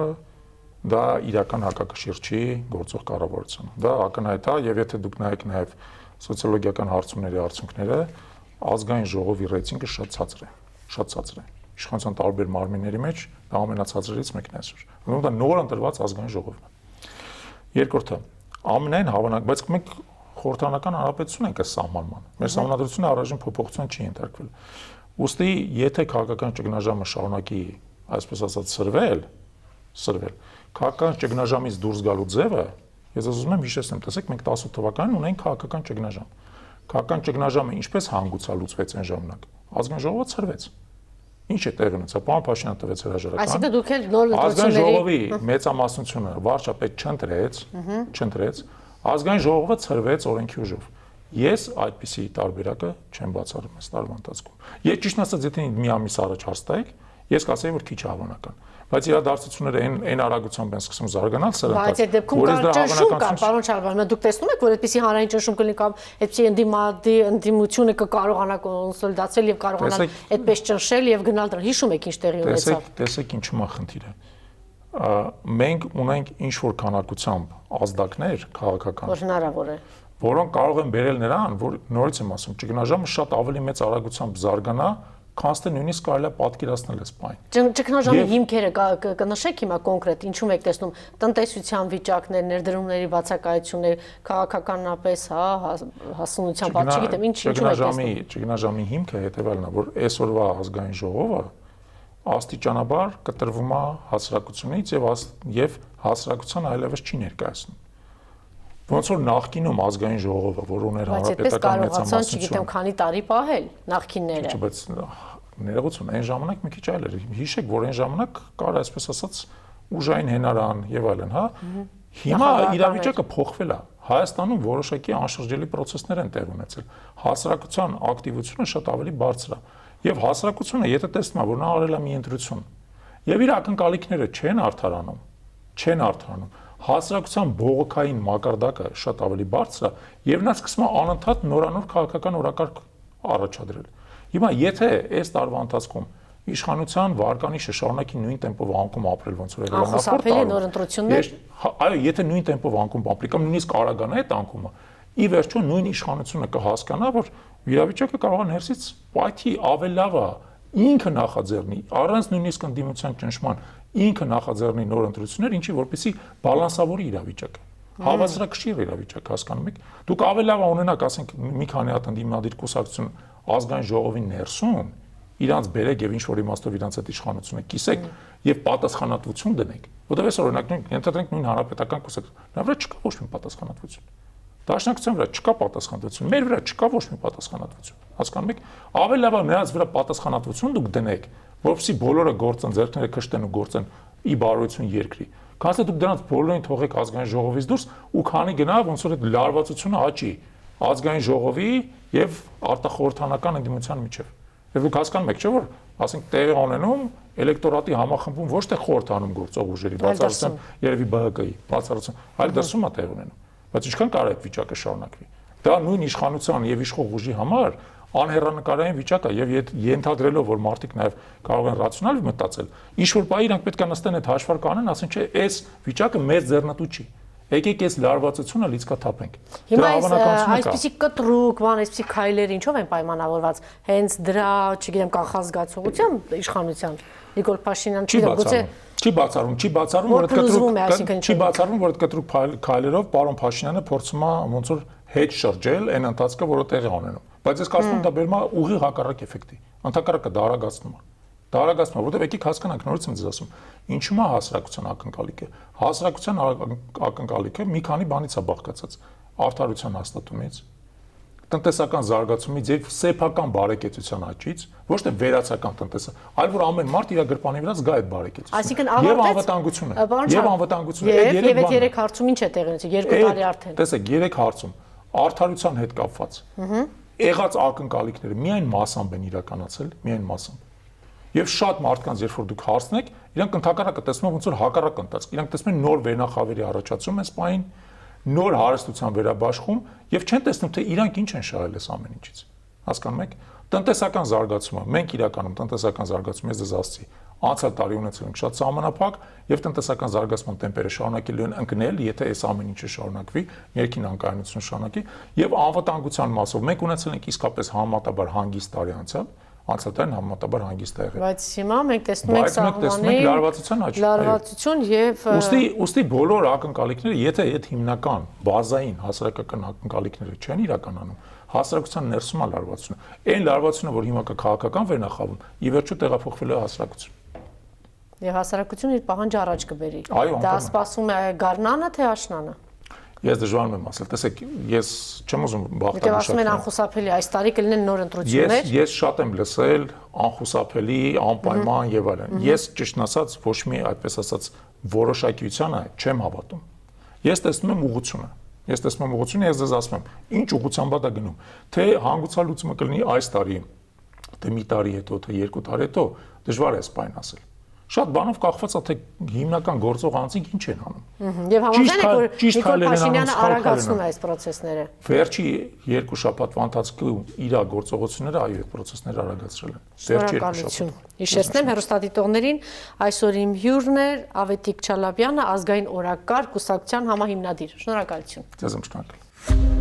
դա իրական հակակշիռ չի գործող կառավարությունը։ Դա ակնհայտ է, եւ եթե դուք նայեք նաեւ սոցիոլոգիական հարցումների արդյունքները, ազգային ժողովի ռեյտինգը շատ ցածր է։ Իշխանության տարբեր մարմինների մեջ դա ամենացածրերից մեկն է այսօր։ Ուրեմն դա նոր ընտրված ազգային ժողովն է։ Երկրորդը, ամենայն հավանական, բայց մենք խորհրդարանական հանրապետություն ենք ըստ սահմանման։ Մեր սահմանադրությունը առայժմ փոփոխության չի ենթարկվել։ Ուստի, եթե քաղաքական ճգնաժամը շարունակի, այսպես ասած, սրվել, քաղաքական ճգնաժամից դուրս գալու ձևը, ես ուզում եմ հիշեցնեմ, տեսեք, մենք 18 թվականին ունենք քաղաքական ճգնաժամ։ Քաղաքական ճգնաժամը ինչպես հանգուցալուծվեց այն ժամանակ։ Ազգային ժողովը ցրվեց։ Ինչ է տեղի ունեցել, պարոն Փաշինյանը տվեց հրաժարական։ Այսինքն դուք էլ նոր ազգային ժողովի մեծամասնությունը վարչապետ չընտրեց, ազգային ժողովը ցրվեց օրենքի ուժով։ Ես այդպիսի տարբերակը չեմ բացառում այս տարվա ընթացքում։ Ես ճիշտ ասած, եթե մի ամիս առաջ հարց տայեք, ես կասեի, որ քիչ հավանական։ Բայց իրադարձությունները այն արագությամբ են սկսում զարգանալ սրանց։ Բայց այդ դեպքում կա ճնշում կա, պարոն Չալաբյան, դուք տեսնում եք, որ այդպիսի հանրային ճնշում կլինի կամ այդպիսի ընդդիմությունը կկարողանա կոնսոլիդացել եւ կարողանալ այդպես ճնշել եւ գնալ դրան։ Հիշում եք ինչ տեղի ունեցավ։ Տեսեք ինչու է խնդիրը։ Մենք ունենք ինչ որ քանակությամբ ազդակներ քաղաքական, որ հնարավոր է, որոնք կարող են բերել նրան, որ նորից եմ ասում, ճգնաժամը շատ ավելի մեծ արագությամբ զարգանա, քան թե նույնիսկ կարելի է պատկերացնել այս բանը։ Ճգնաժամի հիմքերը կնշեք հիմա կոնկրետ, ինչու եք տեսնում տնտեսության վիճակներ, ներդրումների բացակայություններ, քաղաքականապես, հա, հասունության բաց, չգիտեմ, ինչու եք տեսնում։ Ճգնաժամի հիմքը հետևյալն է, որ այսօրվա ազգային ժողովը աստիճանաբար կտրվում է հասարակությունից եւ հասարակության այլևս չի ներկայացնում։ Ոնց որ նախկինում ազգային ժողովը, որ ուներ հանրապետական մեծամասնություն, չգիտեմ, քանի տարի պահել նախկինները։ Բայց ներողություն, այն ժամանակ մի քիչ այլ էր։ Հիշեք, որ այն ժամանակ կար, այսպես ասած, ուժային հենարան եւ այլն, հա։ Հիմա իրավիճակը փոխվել է։ Հայաստանում որոշակի անշրջելի process-ներ են տեղ ունեցել։ Հասարակության ակտիվությունը շատ ավելի բարձր է։ Եվ հասարակությունը, եթե տեսնում է, որ նա արել է մի ընտրություն, եւ իր ակնկալիքները չեն արդարանում, հասարակության բողոքային մակարդակը շատ ավելի բարձր է, եւ նա սկսում է անընդհատ նորանոր քաղաքական օրակարգ առաջադրել։ Հիմա եթե այս տարվա ընթացքում իշխանության վարկանիշը շարունակի նույն տեմպով անկում ապրել ոնց որ եղել է նախորդ տարի, նոր ընտրություններ, այո, եթե նույն տեմպով անկում ապրի կամ նույնիսկ արագանա այդ անկումը, ի վերջո նույն իշխանությունը կհասկանա, որ իրավիճակը կարող է ներսից պայթի ավելի լավ է, ինքը նախաձեռնի, առանց նույնիսկ ընդդիմության ճնշման, ինքը նախաձեռնի նոր ընտրություններ, ինչի որպեսզի բալանսավորի իրավիճակը, հավասարակշիռ իրավիճակը, հասկանում եք։ Դուք ավելի լավ ունենաք, ասենք, մի քանի հատ ընդդիմադիր կուսակցություն ազգային ժողովի ներսում, իրանց բերեք եւ ինչ որ իմաստով իրանց այդ իշխանությունը կիսեք եւ պատասխանատվություն դնեք, որտեղ այս օրինակ ենթադրենք նույն հանրապետական կուսակցություն, նա վրա չկա ոչ մի պատասխանատվություն։ Դաշնակցության վրա չկա պատասխանատվություն, մեր վրա չկա ոչ մի պատասխանատվություն։ Հասկանում եք, ավելի լավ է նրանց վրա պատասխանատվություն դուք դնեք, որովհետեւ բոլորը գործեն, ձեռքները քշտեն ու գործեն ի բարօրություն երկրի։ Քանզի դուք դրանց բոլորին թողեք ազգային ժողովից դուրս ու քանի գնա ոնց որ այդ լարվածությունը աճի ազգային ժողովի եւ արտախորհրդանական ընդդիմության միջեւ։ Եվ դուք հասկանում եք, չէ՞ որ, ասենք, տեղի ունենում էլեկտորատի համախմբում ոչ թե խորհրդանում գործող ուժերի բացառությամբ երևի ԲՀԿ-ի բացառությամբ, այլ դրսում է տեղի ունենում։ Բայց ինչքան կարող է այդ վիճակը շարունակվի։ Դա նույն իշխանության եւ իշխող ուժի համար անհեռանկարային վիճակ է եւ ենթադրելով, որ մարդիկ նաեւ կարող են ռացիոնալ մտածել, ինչ որ բա իրանք պետք է նստեն այդ հաշվարկը անեն, ասեն, չէ, այս վիճակը մեծ ձեռնտու չի։ Եկեք այս լարվածությունը լիցքաթափենք։ Հիմա այսպիսի կտրուկ, այսպիսի քայլեր ինչով են պայմանավորված։ Հենց դրա, չգիտեմ, կանխազգացողությամբ իշխանության Նիկոլ Փաշինյան չի բացառում, որ այդ կտրուկ քայլերով պարոն Փաշինյանը փորձում է ոնց որ հետ շրջել այն ընթացքը, որը տեղի ունենում։ Բայց ես կարծում եմ դա բերում է ուղիղ հակառակ էֆեկտի։ Ընդհակառակը դա արագացնում է։ Դարագացումը, որտեղ եկեք հասկանանք, նորից եմ ձեզ ասում, ինչու՞մ է հասարակության ակնկալիքը։ Հասարակության ակնկալիքը մի քանի բանից է բաղկացած. արդարության հաստատումից, տնտեսական զարգացումից եւ սեփական բարեկեցության աճից, ոչ թե վերացական այլ որ ամեն մարդ իր գրպանի վրա զգա այդ բարեկեցությունը։ Այսինքն եւ անվտանգությունը, եւ այդ երեք հարցում ինչ է տեղի ունեցել 2 տարի արդեն։ Տեսեք, 3 հարցում արդարության հետ կապված եղած ակնկալիքները միայն մասամբ են իրականացել, միայն մասամբ։ Եվ շատ մարդկանց, երբ որ դուք հարցնեք, իրանք ընդհակառակը տեսնում են ոնց որ հակառակ ընթացք։ Իրանք տեսնում են նոր վերնախավերի առաջացում այս պահին, նոր հարստության վերաբաշխում եւ չեն տեսնում թե իրանք ինչ են շահել այս ամեն ինչից։ Հասկանում եք։ Տնտեսական զարգացումը, մենք իրականում տնտեսական զարգացումը ես դες ասացի, անցյալ տարի ունեցել ենք շատ սահմանափակ եւ տնտեսական զարգացման տեմպերը շարունակելու են ընկնել, եթե այս ամեն ինչը շարունակվի, ներքին անկայունությունը շարունակի եւ անվտանգության մասով մենք ունեցել ենք իսկապես համեմատաբար հանգիստ տարի անցյալ տարին համեմատաբար հանգիստ է եղել։ Բայց հիմա մենք տեսնում ենք սահմանի լարվածություն եւ ուստի բոլոր ակնկալիքները, եթե այդ հիմնական բազային հասարակական ակնկալիքները չեն իրականանում, հասարակության ներսում է լարվածությունը։ Այն լարվածությունը, որ հիմա կա քաղաքական վերնախավում, ի վերջո տեղափոխվել է հասարակություն։ Եվ հասարակությունը իր պահանջը առաջ կբերի։ Այո, դա սպասում է գարնանը թե աշնանը։ Ես դժվար եմ ասել, տեսեք, ես չեմ ուզում բախտանիշ։ Դե ասում են անխուսափելի, այս տարի կլինեն նոր ընտրություններ։ Ես շատ եմ լսել անխուսափելի, անպայման եւ այլն։ Ես ճիշտն ասած ոչ մի այդպես ասած որոշակիությանը չեմ հավատում։ Ես տեսնում եմ ուղղությունը։ Ես ձեզ ասում եմ, ինչ ուղղությամբ է դա գնում։ Թե հանգուցալուծումը կլինի այս տարի, թե մի տարի հետո, թե 2 տարի հետո, դժվար է սպայն ասել։ Շատ բանով կախված է թե հիմնական գործող անձինք ինչ են անում։ Եւ համաձայն եք, որ Նիկոլ Փաշինյանը արագացնում է այս process-ները։ Վերջի 2 շաբաթվա ընթացքում իր գործողությունները այո, այդ process-ները արագացրել են։ Վերջի 2 շաբաթ։ Հիշեցնեմ հեռուստադիտողներին, այսօր իմ հյուրն է Ավետիք Չալաբյանը, ազգային օրակարգ կուսակցության համահիմնադիր։ Շնորհակալություն։ Ձեզ եմ շնորհակալ։